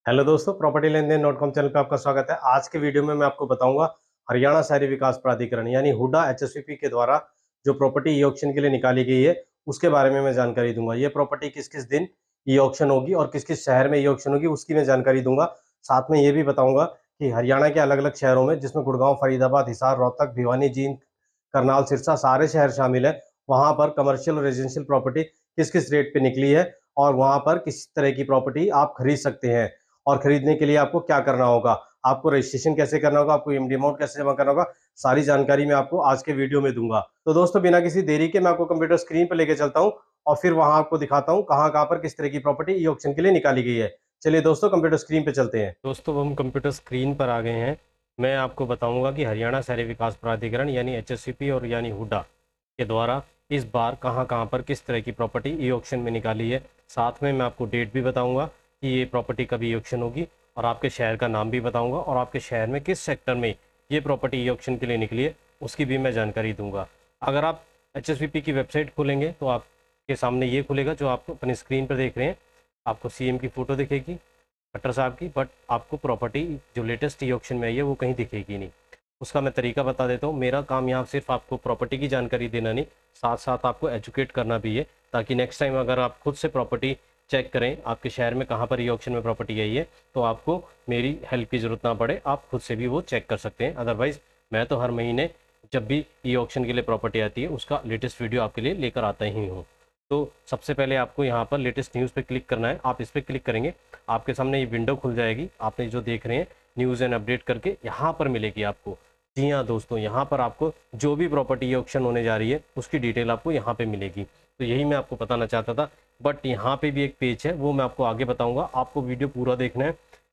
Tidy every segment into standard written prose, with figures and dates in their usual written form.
Hello दोस्तों, property लेन then dot com channel पे आपका स्वागत है। आज के वीडियो में मैं आपको बताऊंगा हरियाणा शहरी विकास प्राधिकरण यानी हुडा एचएसवीपी के द्वारा जो प्रॉपर्टी ई ऑक्शन के लिए निकाली गई है उसके बारे में मैं जानकारी दूंगा। ये प्रॉपर्टी किस किस दिन ई ऑक्शन होगी और किस किस शहर में ई ऑक्शन होगी उसकी मैं जानकारी दूंगा। साथ में ये भी बताऊंगा कि हरियाणा के अलग अलग शहरों में, जिसमें गुड़गांव, फरीदाबाद, हिसार, रोहतक, भिवानी, जींद, करनाल, सिरसा सारे शहर शामिल है, वहां पर कमर्शियल और रेजिडेंशियल प्रॉपर्टी किस किस रेट पे निकली है और वहां पर किस तरह की प्रॉपर्टी आप खरीद सकते हैं। और खरीदने के लिए आपको क्या करना होगा, आपको रजिस्ट्रेशन कैसे करना होगा, आपको ईएमडी अमाउंट कैसे जमा करना होगा, सारी जानकारी मैं आपको आज के वीडियो में दूंगा। तो दोस्तों, बिना किसी देरी के मैं आपको कंप्यूटर स्क्रीन पर लेके चलता हूं और फिर वहां आपको दिखाता हूं कहां कहां पर किस तरह की प्रॉपर्टी ई ऑक्शन के लिए निकाली गई है। चलिए दोस्तों, कंप्यूटर स्क्रीन पे चलते हैं। दोस्तों, हम कंप्यूटर स्क्रीन पर आ गए हैं। मैं आपको बताऊंगा कि हरियाणा शहरी विकास प्राधिकरण यानी एचएससीपी और यानी हुडा के द्वारा इस बार कहां कहां पर किस तरह की प्रॉपर्टी ई ऑक्शन में निकाली है। साथ में मैं आपको डेट भी बताऊंगा कि ये प्रॉपर्टी कब ई ऑक्शन होगी, और आपके शहर का नाम भी बताऊंगा, और आपके शहर में किस सेक्टर में ये प्रॉपर्टी ई ऑक्शन के लिए निकली है उसकी भी मैं जानकारी दूंगा। अगर आप एचएसवीपी की वेबसाइट खोलेंगे तो आपके सामने ये खुलेगा जो आप अपनी स्क्रीन पर देख रहे हैं। आपको सीएम की फ़ोटो दिखेगी, खट्टर साहब की, बट आपको प्रॉपर्टी जो लेटेस्ट ई ऑक्शन में आई है वो कहीं दिखेगी नहीं। उसका मैं तरीका बता देता हूँ। मेरा काम यहाँ सिर्फ आपको प्रॉपर्टी की जानकारी देना नहीं, साथ साथ आपको एजुकेट करना भी है, ताकि नेक्स्ट टाइम अगर आप खुद से प्रॉपर्टी चेक करें आपके शहर में कहाँ पर ई ऑक्शन में प्रॉपर्टी आई है, तो आपको मेरी हेल्प की ज़रूरत ना पड़े, आप खुद से भी वो चेक कर सकते हैं। अदरवाइज़ मैं तो हर महीने जब भी ई ऑक्शन के लिए प्रॉपर्टी आती है उसका लेटेस्ट वीडियो आपके लिए लेकर आता ही हूँ। तो सबसे पहले आपको यहाँ पर लेटेस्ट न्यूज़ पे क्लिक करना है। आप इस पर क्लिक करेंगे, आपके सामने ये विंडो खुल जाएगी। आपने जो देख रहे हैं न्यूज़ एंड अपडेट करके यहाँ पर मिलेगी आपको। जी हाँ दोस्तों, यहाँ पर आपको जो भी प्रॉपर्टी ऑक्शन होने जा रही है उसकी डिटेल आपको यहाँ पे मिलेगी। तो यही मैं आपको बताना चाहता था, बट यहाँ पे भी एक पेज है, वो मैं आपको आगे बताऊँगा। आपको वीडियो पूरा देखना है,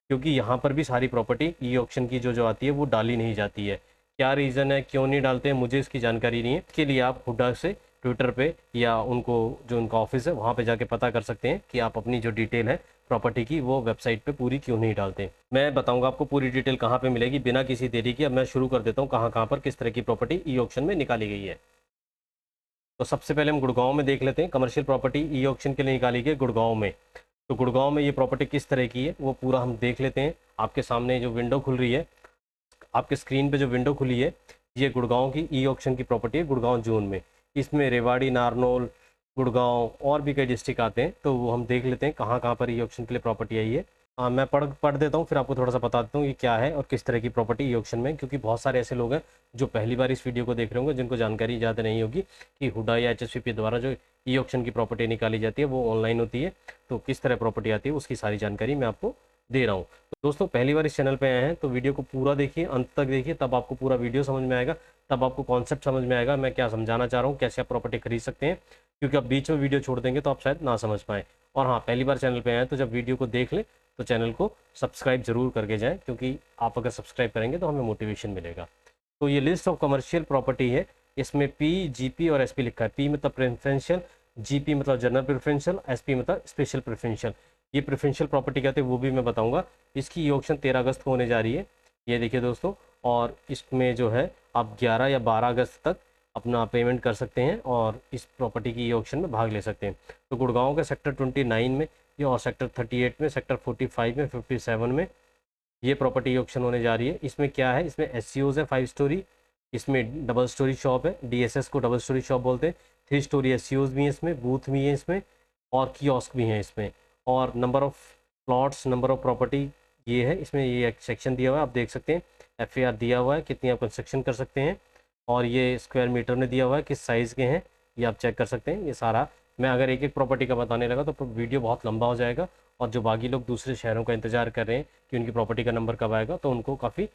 क्योंकि यहाँ पर भी सारी प्रॉपर्टी ई ऑक्शन की जो जो आती है वो डाली नहीं जाती है। क्या रीज़न है, क्यों नहीं डालते हैं, मुझे इसकी जानकारी नहीं है। इसके लिए आप हुडा से ट्विटर पे या उनको जो उनका ऑफिस है वहाँ पे जाके पता कर सकते हैं कि आप अपनी जो डिटेल है प्रॉपर्टी की वो वेबसाइट पे पूरी क्यों नहीं डालते। मैं बताऊंगा आपको पूरी डिटेल कहाँ पे मिलेगी। बिना किसी देरी के अब मैं शुरू कर देता हूँ कहाँ कहाँ पर किस तरह की प्रॉपर्टी ई ऑक्शन में निकाली गई है। तो सबसे पहले हम गुड़गांव में देख लेते हैं। कमर्शियल प्रॉपर्टी ई ऑक्शन के लिए निकाली गई गुड़गांव में। तो गुड़गांव में ये प्रॉपर्टी किस तरह की है वो पूरा हम देख लेते हैं। आपके सामने जो विंडो खुल रही है, आपके स्क्रीन पे जो विंडो खुली है, ये गुड़गांव की ई ऑक्शन की प्रॉपर्टी है, गुड़गांव जोन में। इसमें रेवाड़ी, नारनौल, गुड़गांव और भी कई डिस्ट्रिक्ट आते हैं, तो वो हम देख लेते हैं कहाँ कहाँ पर ई ऑक्शन के लिए प्रॉपर्टी आई है। मैं पढ़ देता हूँ, फिर आपको थोड़ा सा बता देता हूँ ये क्या है और किस तरह की प्रॉपर्टी ई ऑक्शन में, क्योंकि बहुत सारे ऐसे लोग हैं जो पहली बार इस वीडियो को देख रहे होंगे जिनको जानकारी ज़्यादा नहीं होगी कि हुडा या एचएसवीपी द्वारा जो ई ऑक्शन की प्रॉपर्टी निकाली जाती है वो ऑनलाइन होती है, तो किस तरह प्रॉपर्टी आती है उसकी सारी जानकारी मैं आपको दे रहा हूँ। तो दोस्तों, पहली बार इस चैनल पे आए हैं तो वीडियो को पूरा देखिए, अंत तक देखिए, तब आपको पूरा वीडियो समझ में आएगा, तब आपको कॉन्सेप्ट समझ में आएगा मैं क्या समझाना चाह रहा हूँ, कैसे आप प्रॉपर्टी खरीद सकते हैं। क्योंकि आप बीच में वीडियो छोड़ देंगे तो आप शायद ना समझ पाएँ। और हाँ, पहली बार चैनल पर आए हैं तो जब वीडियो को देख लें तो चैनल को सब्सक्राइब जरूर करके जाएँ, क्योंकि आप अगर सब्सक्राइब करेंगे तो हमें मोटिवेशन मिलेगा। तो ये लिस्ट ऑफ कमर्शियल प्रॉपर्टी है। इसमें पी, जीपी और एसपी लिखा है। पी मतलब प्रेफरेंशियल, जीपी मतलब जनरल प्रेफरेंशियल, एसपी मतलब स्पेशल प्रेफरेंशियल। ये प्रेफरेंशियल प्रॉपर्टी कहते हैं वो भी मैं बताऊंगा। इसकी ये ऑक्शन 13 अगस्त को होने जा रही है, ये देखिए दोस्तों। और इसमें जो है आप 11 या 12 अगस्त तक अपना पेमेंट कर सकते हैं और इस प्रॉपर्टी की ये ऑक्शन में भाग ले सकते हैं। तो गुड़गांव के सेक्टर 29 में ये, और सेक्टर 38 में, सेक्टर 45 में, 57 में ये प्रॉपर्टी ऑक्शन होने जा रही है। इसमें क्या है, इसमें एससीओज है 5 स्टोरी, इसमें डबल स्टोरी शॉप है, डीएसएस को डबल स्टोरी शॉप बोलते हैं। 3 स्टोरी एससीओज भी हैं इसमें, बूथ भी हैं इसमें, और कियोस्क भी हैं इसमें। और number of plots, number of property ये है इसमें। ये एक सेक्शन दिया हुआ है, आप देख सकते हैं। एफएआर दिया हुआ है कितनी आप कंस्ट्रक्शन कर सकते हैं, और ये स्क्वायर मीटर में दिया हुआ है किस साइज़ के हैं, ये आप चेक कर सकते हैं। ये सारा मैं अगर एक एक प्रॉपर्टी का बताने लगा तो वीडियो बहुत लंबा हो जाएगा, और जो बाकी लोग दूसरे शहरों का इंतजार कर रहे हैं कि उनकी प्रॉपर्टी का नंबर कब आएगा, तो उनको काफ़ी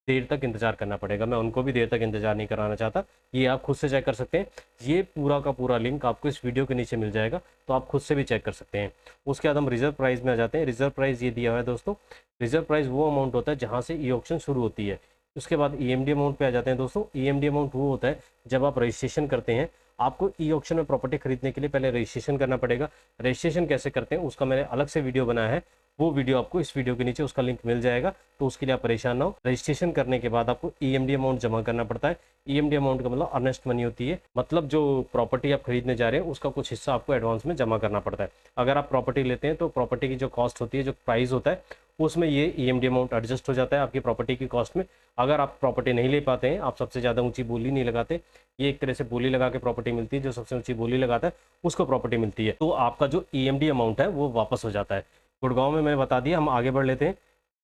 देर तक इंतजार करना पड़ेगा। मैं उनको भी देर तक इंतजार नहीं कराना चाहता। ये आप खुद से चेक कर सकते हैं। ये पूरा का पूरा लिंक आपको इस वीडियो के नीचे मिल जाएगा, तो आप खुद से भी चेक कर सकते हैं। उसके बाद हम रिजर्व प्राइस में आ जाते हैं। रिजर्व प्राइस ये दिया हुआ है दोस्तों। रिजर्व प्राइस वो अमाउंट होता है जहाँ से ई ऑक्शन शुरू होती है। उसके बाद ईएमडी अमाउंट पे आ जाते हैं दोस्तों। ईएमडी अमाउंट वो होता है जब आप रजिस्ट्रेशन करते हैं। आपको ई ऑक्शन में प्रॉपर्टी खरीदने के लिए पहले रजिस्ट्रेशन करना पड़ेगा। रजिस्ट्रेशन कैसे करते हैं उसका मैंने अलग से वीडियो बनाया है, वो वीडियो आपको इस वीडियो के नीचे उसका लिंक मिल जाएगा, तो उसके लिए आप परेशान ना हो। रजिस्ट्रेशन करने के बाद आपको ईएमडी अमाउंट जमा करना पड़ता है। ईएमडी अमाउंट का मतलब अर्नेस्ट मनी होती है, मतलब जो प्रॉपर्टी आप खरीदने जा रहे हैं उसका कुछ हिस्सा आपको एडवांस में जमा करना पड़ता है। अगर आप प्रॉपर्टी लेते हैं तो प्रॉपर्टी की जो कॉस्ट होती है, जो प्राइस होता है, उसमें ये ईएमडी अमाउंट एडजस्ट हो जाता है आपकी प्रॉपर्टी की कॉस्ट में। अगर आप प्रॉपर्टी नहीं ले पाते हैं, आप सबसे ज़्यादा ऊंची बोली नहीं लगाते, ये एक तरह से बोली लगा के प्रॉपर्टी मिलती है, जो सबसे ऊंची बोली लगाता है उसको प्रॉपर्टी मिलती है, तो आपका जो ईएमडी अमाउंट है वो वापस हो जाता है। गुड़गांव में मैंने बता दिया, हम आगे बढ़ लेते हैं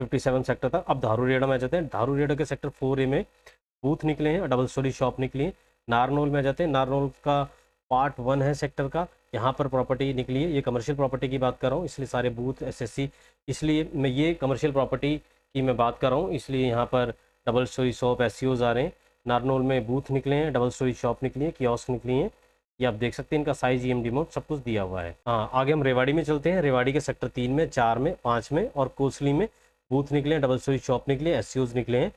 57 सेक्टर तक। अब धारूरेड़ा में आ जाते हैं। धारूरेड़ा के सेक्टर 4A में बूथ निकले हैं और डबल स्टोरी शॉप निकली है। नारनौल में आ जाते हैं। नारनौल का पार्ट 1 है सेक्टर का, यहाँ पर प्रॉपर्टी निकली है। ये कमर्शियल प्रॉपर्टी की बात कर रहा हूँ, इसलिए सारे बूथ एसएससी, इसलिए मैं ये कमर्शियल प्रॉपर्टी की मैं बात कर रहा हूँ, इसलिए यहाँ पर डबल स्टोरी शॉप एससीओज आ रहे हैं। नारनौल में बूथ निकले हैं, डबल स्टोरी शॉप निकली है, कियोस्क निकली हैं। ये आप देख सकते हैं, इनका साइज, ईएमडी अमाउंट सब कुछ दिया हुआ है। हाँ, आगे हम रेवाड़ी में चलते हैं। रेवाड़ी के सेक्टर 3 में, 4 में, 5 में और कोसली में बूथ निकले हैं, डबल स्टोरी शॉप निकले, एससीओज निकले हैं।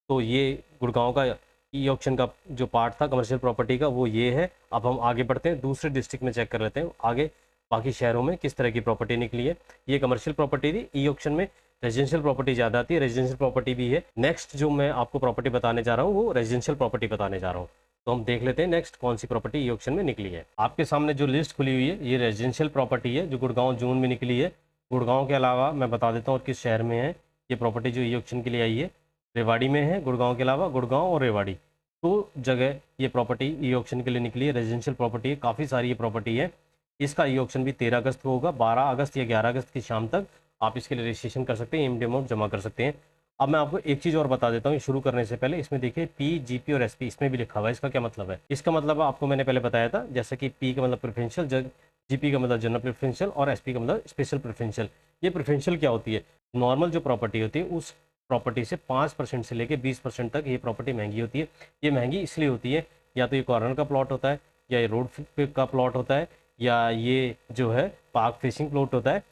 तो ये गुड़गांव का ई ऑक्शन का जो पार्ट था कमर्शियल प्रॉपर्टी का, वो ये है। अब हम आगे बढ़ते हैं, दूसरे डिस्ट्रिक्ट में चेक कर लेते हैं आगे बाकी शहरों में किस तरह की प्रॉपर्टी निकली है। ये कमर्शियल प्रॉपर्टी थी। ई ऑक्शन में रेजिडेंशियल प्रॉपर्टी ज़्यादा आती है, रेजिडेंशियल प्रॉपर्टी भी है। नेक्स्ट जो मैं आपको प्रॉपर्टी बताने जा रहा हूँ वो रेजिडेंशियल प्रॉपर्टी बताने जा रहा हूँ। तो हम देख लेते हैं नेक्स्ट कौन सी प्रॉपर्टी ई ऑक्शन में निकली है। आपके सामने जो लिस्ट खुली हुई है, ये रेजिडेंशियल प्रॉपर्टी है जो गुड़गांव जून में निकली है। गुड़गांव के अलावा मैं बता देता हूँ और किस शहर में है ये प्रॉपर्टी जो ई ऑक्शन के लिए आई है। रेवाड़ी में है, गुड़गांव के अलावा गुड़गांव और रेवाड़ी दो जगह ये प्रॉपर्टी ई ऑक्शन के लिए निकली है। रेजिडेंशियल प्रॉपर्टी है, काफ़ी सारी ये प्रॉपर्टी है। इसका ई ऑक्शन भी 13 अगस्त को होगा। 12 अगस्त या 11 अगस्त की शाम तक आप इसके लिए रजिस्ट्रेशन कर सकते हैं, ईएमडी अमाउंट जमा कर सकते हैं। अब मैं आपको एक चीज़ और बता देता हूँ शुरू करने से पहले। इसमें देखिए पी, जीपी और एसपी इसमें भी लिखा हुआ है। इसका क्या मतलब है? इसका मतलब आपको मैंने पहले बताया था, जैसे कि पी का मतलब प्रेफरेंशियल, जीपी का मतलब जनरल प्रेफरेंशियल और एसपी का मतलब स्पेशल प्रेफरेंशियल। ये प्रेफरेंशियल क्या होती है? नॉर्मल जो प्रॉपर्टी होती है उस प्रॉपर्टी से 5% से लेकर 20% तक ये प्रॉपर्टी महंगी होती है। ये महंगी इसलिए होती है, या तो ये कॉर्नर का प्लॉट होता है, या ये रोड का प्लॉट होता है, या ये जो है पार्क फेसिंग प्लॉट होता है।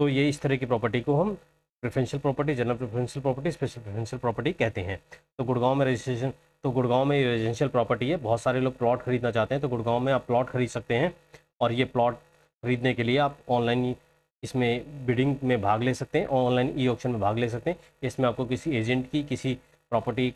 तो ये इस तरह की प्रॉपर्टी को हम preferential property, general preferential property, special preferential property कहते हैं। तो गुड़गांव में रजिस्ट्रेशन, तो गुड़गांव में रेजिडेंशियल प्रॉपर्टी है। बहुत सारे लोग प्लॉट खरीदना चाहते हैं, तो गुड़गांव में आप प्लॉट खरीद सकते हैं। और ये प्लॉट खरीदने के लिए आप ऑनलाइन इसमें बिडिंग में भाग ले सकते हैं, ऑनलाइन ई ऑक्शन में भाग ले सकते हैं। इसमें आपको किसी एजेंट की, किसी प्रॉपर्टी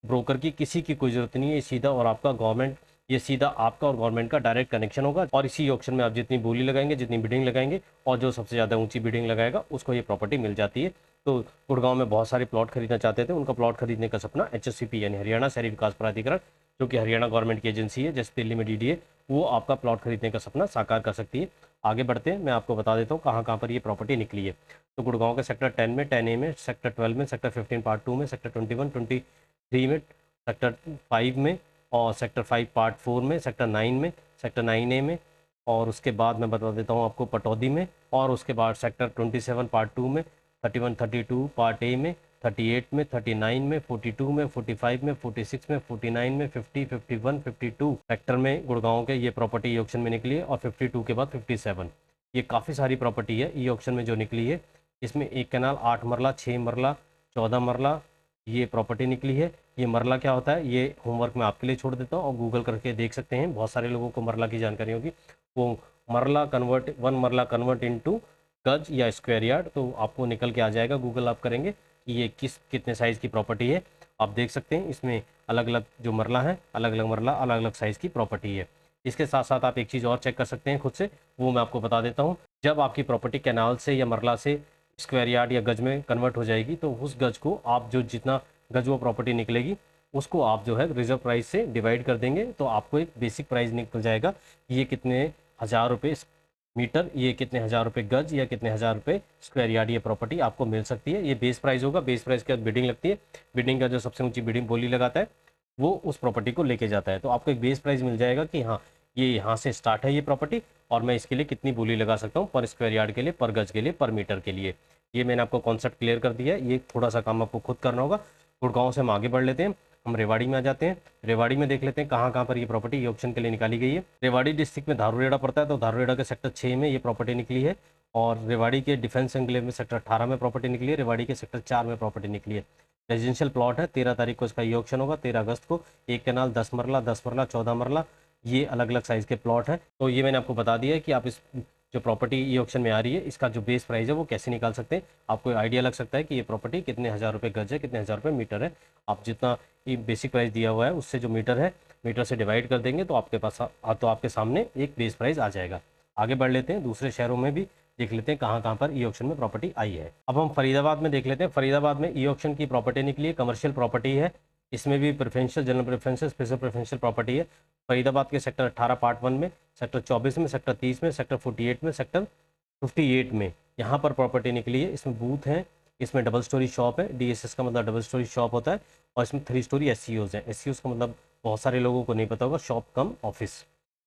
ब्रोकर की, किसी की कोई ज़रूरत नहीं है। सीधा और आपका गवर्नमेंट, ये सीधा आपका और गवर्नमेंट का डायरेक्ट कनेक्शन होगा। और इसी ऑक्शन में आप जितनी बोली लगाएंगे, जितनी बिडिंग लगाएंगे, और जो सबसे ज़्यादा ऊंची बिडिंग लगाएगा उसको ये प्रॉपर्टी मिल जाती है। तो गुड़गांव में बहुत सारे प्लॉट खरीदना चाहते थे, उनका प्लॉट खरीदने का सपना एचएससीपी यानी हरियाणा शहरी विकास प्राधिकरण, जो कि हरियाणा गवर्नमेंट की एजेंसी है, जैसे दिल्ली में डीडीए, वो आपका प्लॉट खरीदने का सपना साकार कर सकती है। आगे बढ़ते हैं, मैं आपको बता देता हूँ कहाँ कहाँ पर ये प्रॉपर्टी निकली है। तो गुड़गांव के सेक्टर 10 में, 10A में, सेक्टर 12 में, सेक्टर 15 पार्ट 2 में, सेक्टर 21, 23 में, सेक्टर 5 में, और सेक्टर 5 पार्ट 4 में, सेक्टर 9 में, सेक्टर 9A में, और उसके बाद मैं बता देता हूँ आपको पटौदी में, और उसके बाद सेक्टर 27 पार्ट 2 में, 31, 32 पार्ट ए में, 38 में, 39 में, 42 में, 45 में, 46 में, 49 में, 50, 51, 52 सेक्टर में गुड़गांव के ये प्रॉपर्टी ई ऑक्शन में निकली है। और 52 के बाद 57, ये काफ़ी सारी प्रॉपर्टी है ई ऑक्शन में जो निकली है। इसमें एक कैनाल, 8 मरला, 6 मरला, 14 मरला ये प्रॉपर्टी निकली है। ये मरला क्या होता है, ये होमवर्क मैं आपके लिए छोड़ देता हूँ और गूगल करके देख सकते हैं। बहुत सारे लोगों को मरला की जानकारी होगी। वो मरला कन्वर्ट, 1 मरला कन्वर्ट इनटू गज या स्क्वायर यार्ड, तो आपको निकल के आ जाएगा। गूगल आप करेंगे कि ये कितने साइज़ की प्रॉपर्टी है, आप देख सकते हैं। इसमें अलग अलग जो मरला है, अलग अलग मरला, अलग अलग साइज़ की प्रॉपर्टी है। इसके साथ साथ आप एक चीज़ और चेक कर सकते हैं खुद से, वो मैं आपको बता देता हूँ। जब आपकी प्रॉपर्टी कैनाल से या मरला से स्क्वायर यार्ड या गज में कन्वर्ट हो जाएगी, तो उस गज को आप, जो जितना गज वो प्रॉपर्टी निकलेगी, उसको आप जो है रिजर्व प्राइस से डिवाइड कर देंगे, तो आपको एक बेसिक प्राइस निकल जाएगा। ये कितने हज़ार रुपये मीटर, ये कितने हज़ार रुपये गज, या कितने हज़ार रुपये स्क्वायर यार्ड ये प्रॉपर्टी आपको मिल सकती है। ये बेस प्राइस होगा। बेस प्राइस के बाद बिडिंग लगती है। बिडिंग का जो सबसे ऊंची बिडिंग बोली लगाता है वो उस प्रॉपर्टी को लेके जाता है। तो आपको एक बेस प्राइस मिल जाएगा कि हाँ, ये यहाँ से स्टार्ट है ये प्रॉपर्टी, और मैं इसके लिए कितनी बोली लगा सकता हूँ, पर स्क्वायर यार्ड के लिए, पर गज के लिए, पर मीटर के लिए। ये मैंने आपको कॉन्सेप्ट क्लियर कर दिया है। ये थोड़ा सा काम आपको खुद करना होगा। गुड़गांव से हम आगे बढ़ लेते हैं, हम रेवाड़ी में आ जाते हैं। रेवाड़ी में देख लेते हैं कहाँ कहाँ पर ये प्रॉपर्टी ऑप्शन के लिए निकाली गई है। रेवाड़ी डिस्ट्रिक्ट में धारूरेड़ा पड़ता है, तो धारूरेड़ा के सेक्टर 6 में ये प्रॉपर्टी निकली है। और रेवाड़ी के डिफेंस एनक्लेव में सेक्टर 18 में प्रॉपर्टी निकली है। रेवाड़ी के सेक्टर 4 में प्रॉपर्टी निकली है। रेजिडेंशियल प्लॉट है। 13 तारीख को इसका ई ऑक्शन होगा, 13 अगस्त को। एक कैनाल, 10 मरला, 10 मरला, 14 मरला, ये अलग अलग साइज़ के प्लॉट है। तो ये मैंने आपको बता दिया है कि आप इस जो प्रॉपर्टी ई ऑक्शन में आ रही है, इसका जो बेस प्राइस है वो कैसे निकाल सकते हैं। आपको आइडिया लग सकता है कि ये प्रॉपर्टी कितने हज़ार रुपये गज है, कितने हज़ार रुपये मीटर है। आप जितना ये बेसिक प्राइस दिया हुआ है उससे जो मीटर है, मीटर से डिवाइड कर देंगे, तो आपके पास तो आपके सामने एक बेस प्राइस आ जाएगा। आगे बढ़ लेते हैं, दूसरे शहरों में भी देख लेते हैं कहाँ कहाँ पर ई ऑक्शन में प्रॉपर्टी आई है। अब हम फरीदाबाद में देख लेते हैं। फरीदाबाद में ई ऑक्शन की प्रॉपर्टी निकली है, कमर्शियल प्रॉपर्टी है। इसमें भी preferential, general preferential, special preferential property है। फरीदाबाद के सेक्टर 18 पार्ट 1 में, सेक्टर 24 में, सेक्टर 30 में, सेक्टर 48 में, सेक्टर 58 में यहाँ पर प्रॉपर्टी निकली है। इसमें बूथ हैं, इसमें डबल स्टोरी शॉप है, DSS का मतलब डबल स्टोरी शॉप होता है, और इसमें 3 स्टोरी SCOs हैं। SCOs का मतलब बहुत सारे लोगों को नहीं पता होगा, शॉप कम ऑफिस।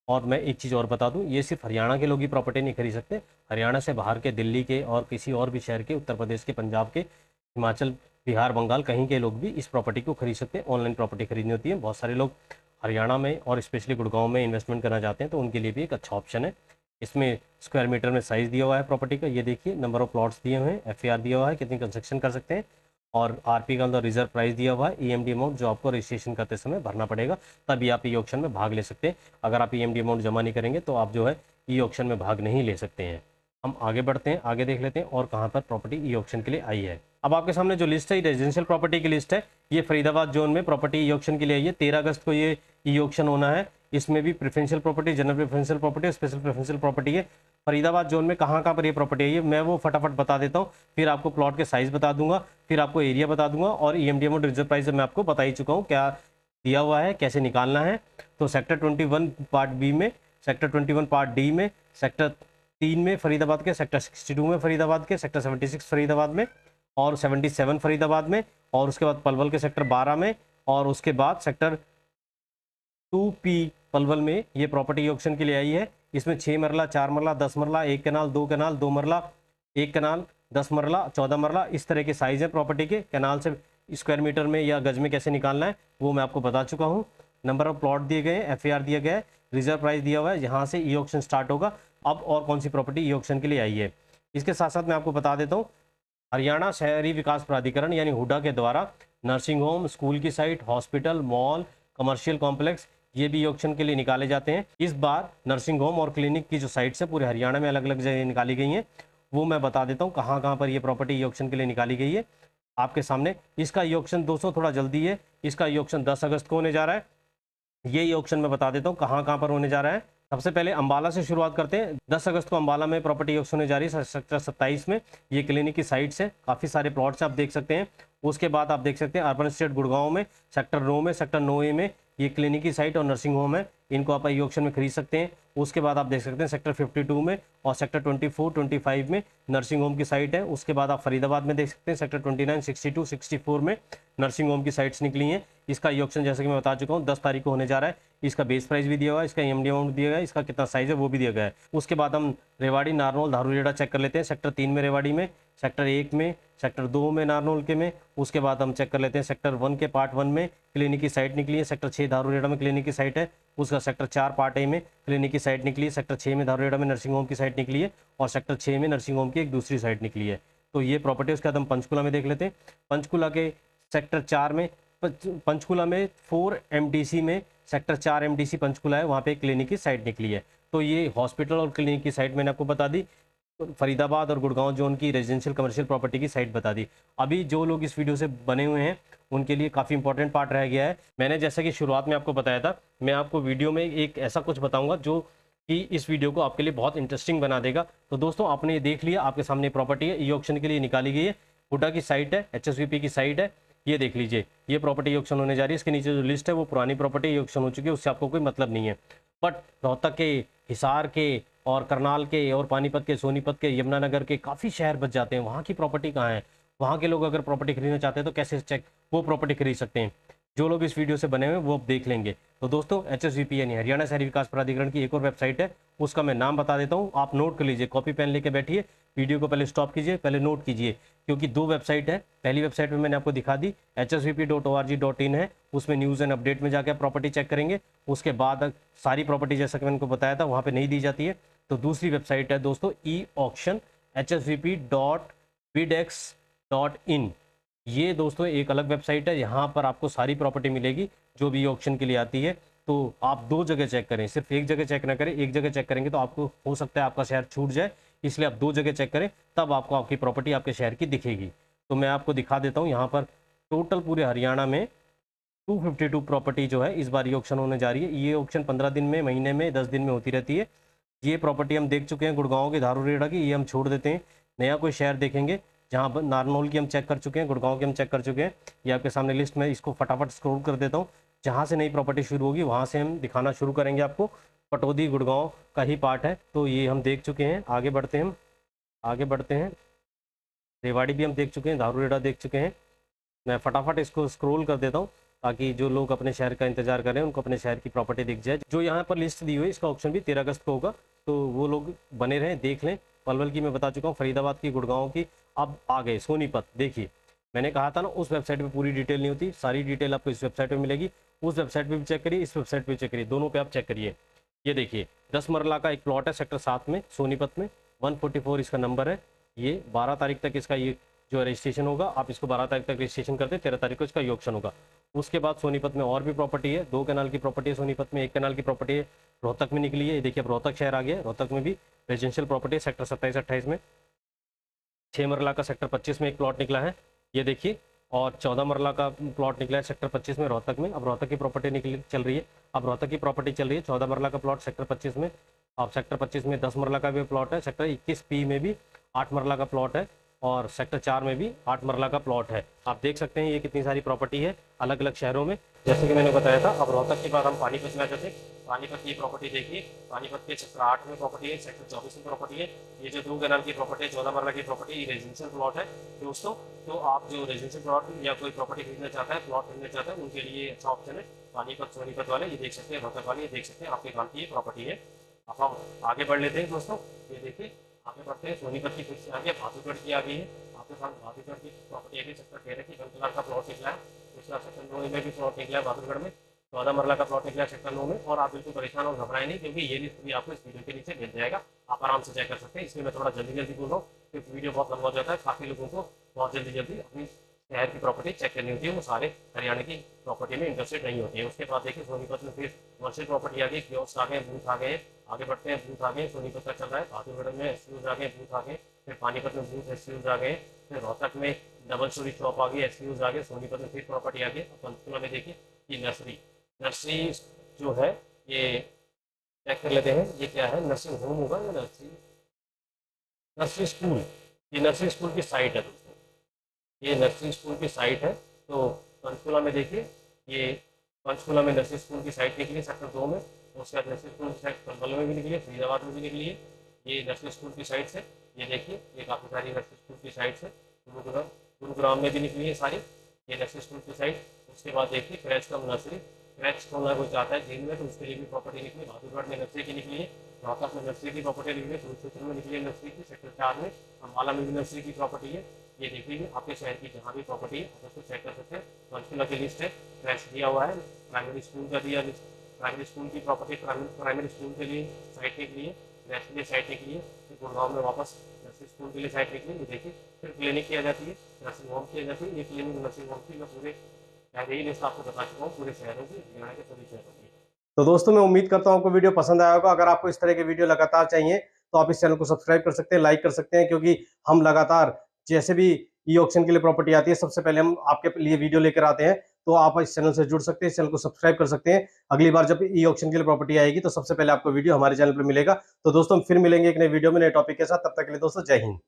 और मैं एक चीज़ और बता दूं, ये सिर्फ हरियाणा के लोग ही प्रॉपर्टी नहीं खरीद सकते, हरियाणा से बाहर के, दिल्ली के और किसी और भी शहर के, उत्तर प्रदेश के, पंजाब के, हिमाचल, बिहार, बंगाल, कहीं के लोग भी इस प्रॉपर्टी को खरीद सकते हैं। ऑनलाइन प्रॉपर्टी खरीदनी होती है। बहुत सारे लोग हरियाणा में और स्पेशली गुड़गांव में इन्वेस्टमेंट करना चाहते हैं, तो उनके लिए भी एक अच्छा ऑप्शन है। इसमें स्क्वायर मीटर में साइज़ दिया हुआ है प्रॉपर्टी का, ये देखिए, नंबर ऑफ प्लॉट्स दिए हुए हैं, FAR दिया हुआ है, कितनी कंस्ट्रक्शन कर सकते हैं, और RP का अंदर रिजर्व प्राइस दिया हुआ है, EMD अमाउंट जो आपको रजिस्ट्रेशन करते समय भरना पड़ेगा, तभी आप ई ऑक्शन में भाग ले सकते हैं। अगर आप EMD अमाउंट जमा नहीं करेंगे तो आप जो है ई ऑक्शन में भाग नहीं ले सकते हैं। हम आगे बढ़ते हैं, आगे देख लेते हैं और कहाँ पर प्रॉपर्टी ई ऑक्शन के लिए आई है। अब आपके सामने जो लिस्ट है, रेजिडेंशियल प्रॉपर्टी की लिस्ट है। ये फरीदाबाद जोन में प्रॉपर्टी ई ऑक्शन के लिए आई है। 13 अगस्त को ये ई ऑक्शन होना है। इसमें भी preferential property, general preferential property, special preferential property है। फरीदाबाद जोन में कहाँ कहाँ पर ये प्रॉपर्टी है, मैं वो फटाफट बता देता हूँ, फिर आपको प्लॉट के साइज़ बता दूंगा, फिर आपको एरिया बता दूंगा, और EMD अमाउंट, रिजर्व प्राइस मैं आपको बता ही चुका हूँ क्या दिया हुआ है, कैसे निकालना है। तो सेक्टर 21 पार्ट बी में, सेक्टर 21 पार्ट डी में, सेक्टर 3 में फरीदाबाद के, सेक्टर 62 में फरीदाबाद के, सेक्टर 76 फरीदाबाद में, और 77 फरीदाबाद में, और उसके बाद पलवल के सेक्टर 12 में, और उसके बाद सेक्टर 2P पलवल में ये प्रॉपर्टी ऑक्शन के लिए आई है। इसमें 6 मरला, 4 मरला, 10 मरला, 1 कनाल, 2 कनाल, 2 मरला, 1 कनाल, 10 मरला, 14 मरला, इस तरह के साइज़ है प्रॉपर्टी के। कनाल से स्क्वायर मीटर में या गज में कैसे निकालना है वो मैं आपको बता चुका हूँ। नंबर ऑफ प्लॉट दिए गए हैं, FAR दिया गया है, रिजर्व प्राइस दिया हुआ है, यहाँ से ई ऑक्शन स्टार्ट होगा। अब और कौन सी प्रॉपर्टी ई ऑक्शन के लिए आई है, इसके साथ साथ मैं आपको बता देता हूँ, हरियाणा शहरी विकास प्राधिकरण यानी हुडा के द्वारा नर्सिंग होम, स्कूल की site, hospital, mall, commercial complex, ये भी ऑक्शन के लिए निकाले जाते हैं। इस बार नर्सिंग होम और क्लिनिक की जो साइट्स है पूरे हरियाणा में अलग अलग जगह निकाली गई हैं, वो मैं बता देता हूँ कहाँ कहाँ पर ये प्रॉपर्टी ई ऑक्शन के लिए निकाली गई है आपके सामने। इसका ई ऑक्शन दोस्तों थोड़ा जल्दी है, इसका ई ऑक्शन 10 अगस्त को होने जा रहा है। ये ई ऑक्शन मैं बता देता हूँ कहाँ कहाँ पर होने जा रहा है। सबसे पहले अंबाला से शुरुआत करते हैं। 10 अगस्त को अंबाला में प्रॉपर्टी ऑक्शन होने जा रही है, सेक्टर 27 में। ये क्लिनिक की साइट्स है, काफ़ी सारे प्लॉट्स आप देख सकते हैं। उसके बाद आप देख सकते हैं अर्बन स्टेट गुड़गांव में, सेक्टर 9 में, सेक्टर 9A में ये क्लिनिक की साइट और नर्सिंग होम है, इनको आप ई ऑक्शन में खरीद सकते हैं। उसके बाद आप देख सकते हैं सेक्टर 52 में और सेक्टर 24, 25 में नर्सिंग होम की साइट है। उसके बाद आप फरीदाबाद में देख सकते हैं सेक्टर 29, 62, 64 में नर्सिंग होम की साइट्स निकली हैं। इसका ई ऑक्शन जैसे कि मैं बता चुका हूँ 10 तारीख को होने जा रहा है। इसका बेस प्राइस भी दिया हुआ है, इसका EMD अमाउंट दिया गया है, इसका कितना साइज है वो भी दिया गया है। उसके बाद हम रेवाड़ी, नारनौल, धारूहेड़ा चेक कर लेते हैं। सेक्टर 3 में रेवाड़ी में, सेक्टर 1 में, सेक्टर 2 में नारनौल के में। उसके बाद हम चेक कर लेते हैं सेक्टर 1 के पार्ट 1 में क्लिनिक की साइट निकली है। सेक्टर 6 धारूहेड़ा में क्लिनिक की साइट है। उसका सेक्टर 4 पार्ट A में क्लिनिक की साइट निकली है। सेक्टर 6 में धारूहेड़ा में नर्सिंग होम की साइट निकली है, और सेक्टर 6 में नर्सिंग होम की एक दूसरी साइट निकली है। तो ये प्रॉपर्टी, उसके बाद हम पंचकुला में देख लेते हैं। पंचकुला के सेक्टर 4 में, पंचकुला में 4 MDC में सेक्टर 4 MDC पंचकुला है, वहाँ पे क्लिनिक की साइट निकली है। तो ये हॉस्पिटल और क्लिनिक की साइट मैंने आपको बता दी। फरीदाबाद और गुड़गांव जोन की रेजिडेंशियल कमर्शियल प्रॉपर्टी की साइट बता दी। अभी जो लोग इस वीडियो से बने हुए हैं उनके लिए काफ़ी इंपॉर्टेंट पार्ट रह गया है। मैंने जैसा कि शुरुआत में आपको बताया था, मैं आपको वीडियो में एक ऐसा कुछ बताऊंगा जो कि इस वीडियो को आपके लिए बहुत इंटरेस्टिंग बना देगा। तो दोस्तों आपने ये देख लिया, आपके सामने प्रॉपर्टी है, ई ऑक्शन के लिए निकाली गई है, हुडा की साइट है, HSVP की साइट है। ये देख लीजिए, ये प्रॉपर्टी ऑक्शन होने जा रही है। इसके नीचे जो लिस्ट है वो पुरानी प्रॉपर्टी ऑक्शन हो चुकी है, उससे आपको कोई मतलब नहीं है। बट रोहतक के, हिसार के और करनाल के और पानीपत के, सोनीपत के, यमुनानगर के काफ़ी शहर बच जाते हैं। वहाँ की प्रॉपर्टी कहाँ है, वहाँ के लोग अगर प्रॉपर्टी खरीदना चाहते हैं तो कैसे चेक वो प्रॉपर्टी खरीद सकते हैं। जो लोग इस वीडियो से बने हुए हैं वो अब देख लेंगे। तो दोस्तों HSVP यानी हरियाणा शहरी विकास प्राधिकरण की एक और वेबसाइट है, उसका मैं नाम बता देता हूँ, आप नोट कर लीजिए, कॉपी पेन लेके बैठिए, वीडियो को पहले स्टॉप कीजिए, पहले नोट कीजिए, क्योंकि 2 वेबसाइट है। पहली वेबसाइट में मैंने आपको दिखा दी, hsvp.org.in है, उसमें न्यूज़ एंड अपडेट में जाकर प्रॉपर्टी चेक करेंगे। उसके बाद सारी प्रॉपर्टी जैसा कि मैंने आपको बताया था वहाँ पर नहीं दी जाती है। तो दूसरी वेबसाइट है दोस्तों ई ऑक्शन, hsvp.bidex.in। ये दोस्तों एक अलग वेबसाइट है, यहाँ पर आपको सारी प्रॉपर्टी मिलेगी जो भी ऑक्शन के लिए आती है। तो आप 2 जगह चेक करें, सिर्फ एक जगह चेक ना करें। एक जगह चेक करेंगे तो आपको हो सकता है आपका शहर छूट जाए, इसलिए आप 2 जगह चेक करें, तब आपको आपकी प्रॉपर्टी आपके शहर की दिखेगी। तो मैं आपको दिखा देता हूँ, यहाँ पर टोटल पूरे हरियाणा में 252 प्रॉपर्टी जो है इस बार ये ऑक्शन होने जा रही है। ये ऑक्शन 15 दिन में, महीने में, 10 दिन में होती रहती है। ये प्रॉपर्टी हम देख चुके हैं गुड़गांव की धारूरेड़ा की, ये हम छोड़ देते हैं। नया कोई शहर देखेंगे, जहाँ पर नारनौल की हम चेक कर चुके हैं, गुड़गांव की हम चेक कर चुके हैं। ये आपके सामने लिस्ट में, इसको फटाफट स्क्रॉल कर देता हूँ। जहाँ से नई प्रॉपर्टी शुरू होगी वहाँ से हम दिखाना शुरू करेंगे आपको। पटौदी गुड़गांव का ही पार्ट है, तो ये हम देख चुके हैं। आगे बढ़ते हैं, हम आगे बढ़ते हैं। रेवाड़ी भी हम देख चुके हैं, धारूरेड़ा देख चुके हैं। मैं फटाफट इसको स्क्रॉल कर देता हूँ ताकि जो लोग अपने शहर का इंतजार कर रहे हैं उनको अपने शहर की प्रॉपर्टी दिख जाए। जो यहाँ पर लिस्ट दी हुई है, इसका ऑप्शन भी 13 अगस्त को होगा, तो वो लोग बने रहें, देख लें। पलवल की मैं बता चुका हूँ, फरीदाबाद की, गुड़गांव की। अब आ गए सोनीपत। देखिए, मैंने कहा था ना उस वेबसाइट पर पूरी डिटेल नहीं होती, सारी डिटेल आपको इस वेबसाइट पर मिलेगी। उस वेबसाइट पर भी चेक करिए, इस वेबसाइट पर चेक करिए, दोनों पर आप चेक करिए। ये देखिए 10 मरला का एक प्लॉट है सेक्टर 7 में, सोनीपत में। 144 इसका नंबर है। ये 12 तारीख तक इसका ये जो रजिस्ट्रेशन होगा, आप इसको 12 तारीख तक रजिस्ट्रेशन करते हैं, 13 तारीख को इसका ये ऑप्शन होगा। उसके बाद सोनीपत में और भी प्रॉपर्टी है, 2 कैनाल की प्रॉपर्टी है सोनीपत में, 1 कैनाल की प्रॉपर्टी है रोहतक में निकली है। देखिए अब रोहतक शहर आ गया है, रोहतक में भी रेजिडेंशियल प्रॉपर्टी है सेक्टर 27-28 में। 6 मरला का सेक्टर 25 में एक प्लॉट निकला है, ये देखिए। और 14 मरला का प्लॉट निकला है सेक्टर 25 में रोहतक में। अब रोहतक की प्रॉपर्टी निकली चल रही है, अब रोहतक की प्रॉपर्टी चल रही है 14 मरला का प्लॉट सेक्टर 25 में। अब सेक्टर 25 में 10 मरला का भी प्लॉट है, सेक्टर 21 में भी 8 मरला का प्लॉट है, और सेक्टर 4 में भी 8 मरला का प्लॉट है। आप देख सकते हैं ये कितनी सारी प्रॉपर्टी है अलग अलग शहरों में। जैसे कि मैंने बताया था, अब रोहतक के बाद हम पानीपत में आ जाते हैं। पानीपत की प्रॉपर्टी देखिए, पानीपत के सेक्टर 8 में प्रॉपर्टी है, सेक्टर 24 में प्रॉपर्टी है। ये जो 2 कैनाल की प्रॉपर्टी है, 14 मरला की प्रॉपर्टी, ये रेजिडेंशियल प्लॉट है दोस्तों। तो आप जो रेजिडेंशियल प्लॉट या कोई प्रॉपर्टी खरीदना चाहता है, प्लॉट खरीदना चाहता है, उनके लिए अच्छा ऑप्शन है पानीपत सोनीपत वाले। ये देख सकते हैं, रोहतक वाले ये देख सकते हैं, आपके काम की ये प्रॉपर्टी है। अब हम आगे बढ़ लेते हैं दोस्तों। ये देखिए आगे बढ़ते हैं, सोनीपत की फिर से आ गया, भादुगढ़ की आ गई है। आपके साथ भादुगढ़ की प्रॉपर्टी है, सेक्टर 13 की 1 कनाल का प्लॉट निकला है। दूसरा सेक्टर 9 में भी प्लॉट निकला है भादुगढ़ में, 14 मरला का प्लॉट निकला है सेक्टर 9 में। और आप बिल्कुल परेशान और घबराए नहीं, क्योंकि ये लिस्ट भी आपको इस वीडियो के नीचे मिल जाएगा, आप आराम से चेक कर सकते हैं। इसमें मैं थोड़ा जल्दी जल्दी बोल रहा हूँ क्योंकि वीडियो बहुत लंबा हो जाता है, काफ़ी लोगों को बहुत जल्दी जल्दी अपनी शहर की प्रॉपर्टी चेक करनी होती है, वो सारे हरियाणा की प्रॉपर्टी में इंटरेस्टेड नहीं होती है। उसके बाद देखिए सोनीपत में फिर कमर्शियल प्रॉपर्टी आ गई, कियोस्क आ गए, बूथ आ गए। आगे बढ़ते हैं, बूथ आ गए, सोनीपत का चल रहा है। भादुगढ़ में एसक्यूज आ गए, बूथ आ गए। फिर पानीपत में बूथ एसक्यूज आ गए। फिर रोहतक में डबल स्टोरी शॉप आ गई, एसक्यूज आ गए। सोनीपत में फिर प्रॉपर्टी आ गई। पंचकुला में देखिए ये नर्सरी, नर्सरी जो है ये चेक कर लेते हैं, ये क्या है, नर्सिंग होम होगा या नर्सरी, नर्सरी स्कूल। ये नर्सरी स्कूल की साइट है दोस्तों, ये नर्सरी स्कूल की साइट है। तो पंचकुला में देखिए, ये पंचकुला में नर्सरी स्कूल की साइट निकली सेक्टर 2 में। उसके बाद नर्सरी स्कूल की साइट पलवल में भी निकली है, फरीदाबाद में भी निकली है। ये नर्सरी स्कूल की साइट से, ये देखिए ये काफ़ी सारी नर्सरी स्कूल की साइट से गुरुग्राम में भी निकली है सारी, ये नर्सरी स्कूल की साइट। उसके बाद देखिए क्रैच कम नर्सरी, क्रैच खोलना कोई चाहता है झील में तो उसके लिए भी प्रॉपर्टी निकली। भादुगढ़ में नर्सरी की निकली है, रोहतक में नर्सरी की प्रॉपर्टी निकली है, कुरुक्षेत्र में निकली है नर्सरी की सेक्टर 4 में, अम्बाला में भी नर्सरी की प्रॉपर्टी है। ये देखिए आपके शहर की जहाँ भी प्रॉपर्टी है आप उसको चेक कर सकते हैं। पंचकुला की लिस्ट है, क्रैच दिया हुआ है, प्राइमरी स्कूल का दिया लिस्ट, प्राइमरी स्कूल की प्रॉपर्टी प्राइमरी स्कूल के लिए साइट निकली है, क्रैच के लिए साइट निकली है। फिर गुड़गांव में वापस नर्सरी स्कूल के लिए साइट निकली, ये देखिए। फिर क्लिनिक किया जाती है, नर्सिंग होम किया जाती है। ये क्लिनिक नर्सिंग होम की मैं पूरे पहले ही लिस्ट आपको बता चुका हूँ, पूरे शहरों की, हरियाणा के सभी शहरों की। तो दोस्तों मैं उम्मीद करता हूँ आपको वीडियो पसंद आया होगा। अगर आपको इस तरह के वीडियो लगातार चाहिए तो आप इस चैनल को सब्सक्राइब कर सकते हैं, लाइक कर सकते हैं, क्योंकि हम लगातार जैसे भी ई ऑक्शन के लिए प्रॉपर्टी आती है सबसे पहले हम आपके लिए वीडियो लेकर आते हैं। तो आप इस चैनल से जुड़ सकते हैं, इस चैनल को सब्सक्राइब कर सकते हैं। अगली बार जब ई ऑक्शन के लिए प्रॉपर्टी आएगी तो सबसे पहले आपको वीडियो हमारे चैनल पर मिलेगा। तो दोस्तों फिर मिलेंगे एक नए वीडियो में नए टॉपिक के साथ, तब तक के लिए दोस्तों जय हिंद।